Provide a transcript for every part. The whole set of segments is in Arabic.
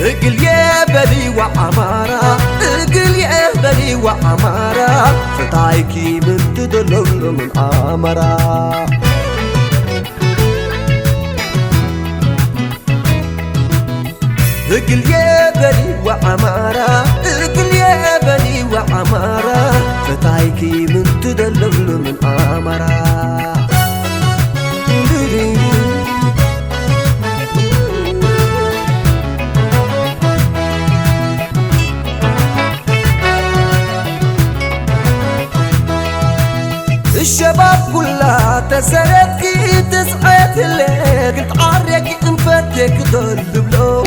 اقل يا بلي وعمارة اقل يا بلي وعمارة فتايكي من تدلل من عمارة اقل يا بلي وعمارة اقل يا بلي وعمارة فتايكي من تدلل من عمارة الشباب كلها تسردكي تسعيت اللي قلت عريكي انفتك دول بلو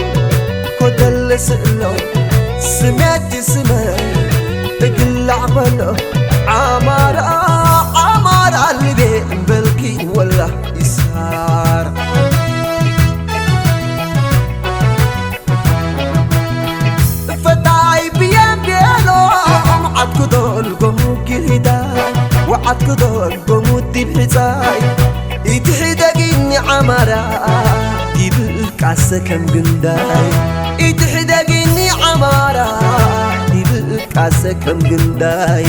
كدل سئلو سمعتي سمع تقل عمله عمارة عمارة اللي بين بلكي ولا يسار فتاي بيان بيانو عدكو دول قموك الهداي وعدك دول قمود الحزاي يتحدقيني عمارة يبلك عسكم قنداي يتحدقيني عمارة يبلك عسكم قنداي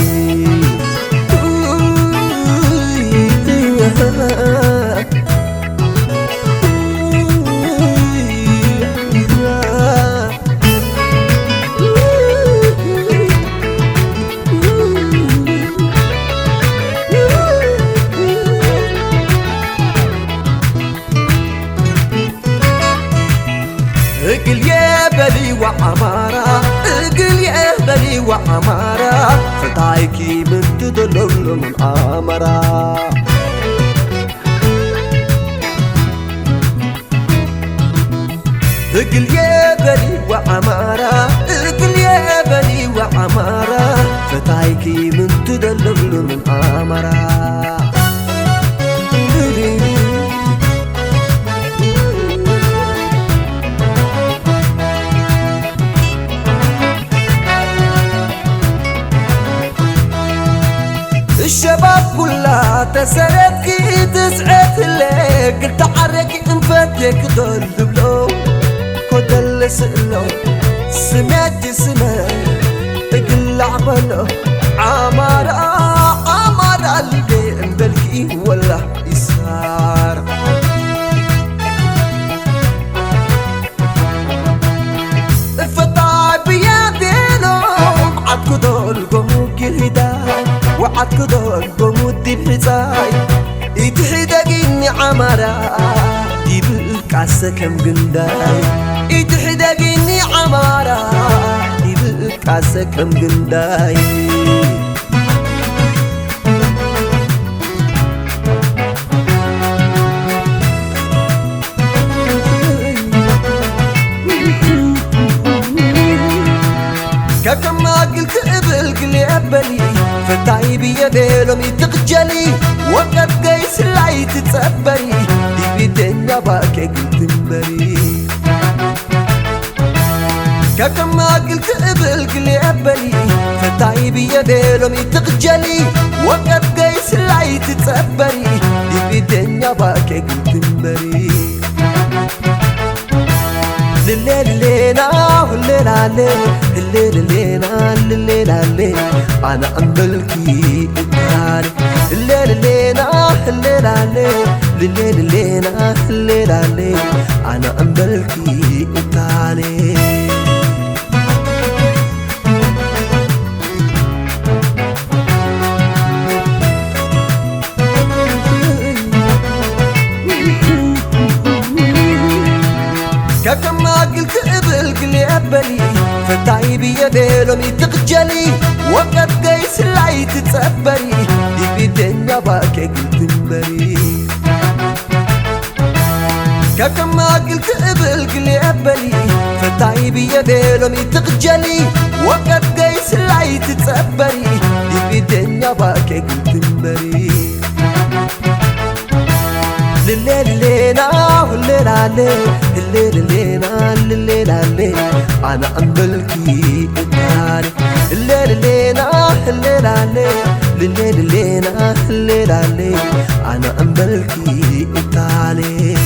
اقل يا بلي وعمارة اقل يا بلي وعمارة فتايكي من تدلل من عمارة اقل يا بلي وعمارة اقل يا بلي وعمارة فتايكي من تدلل من عمارة الشباب كلها تسردكي تسعيت اللي قلت عريكي انفتك دول بلو كدل سئلو سمعتي سمع تقل عمله عمارة عمارة اللي بين بلكي ولا يسار فتاي بيان بينو عدكو دول قموك الهداي وعدك دول قمود الحزاي يتحدقيني عمارة يبلك عسكم قنداي يتحدقيني عمارة يبلك عسكم قنداي كما قلت ابلك اللي قبلي فتاي بيا بيلوم يتقجلي وقت قيس اللي تتصبري دي بدنيا باكي قلت مبري كما قلت ابلك اللي قبلي فتاي بيا بيلوم يتقجلي وقت قيس اللي تتصبري دي بدنيا باكي قلت مبري الليل لينا والليل عليه الليل لينا الليل عليه أنا أمبلكي إنتاني الليل لينا الليل عليه الليل لينا الليل عليه أنا أمبلكي إنتاني كما قلت ابلك اللي قبلي فتاي بيا بيلوم يتقجلي وقت قيس اللي تتصبري دي بدنيا باكي قلت مبري كما قلت قبل قبلي فتاي بيديلهم يتخجلي وقت قيس لاي تتصبري دي بدنيا باكي قلت مبري الليل لينا والليل عليه الليل لينا الليل عليه أنا أمبلكي إنتاري الليل لينا الليل عليه الليل لينا الليل عليه أنا أمبلكي إنتاري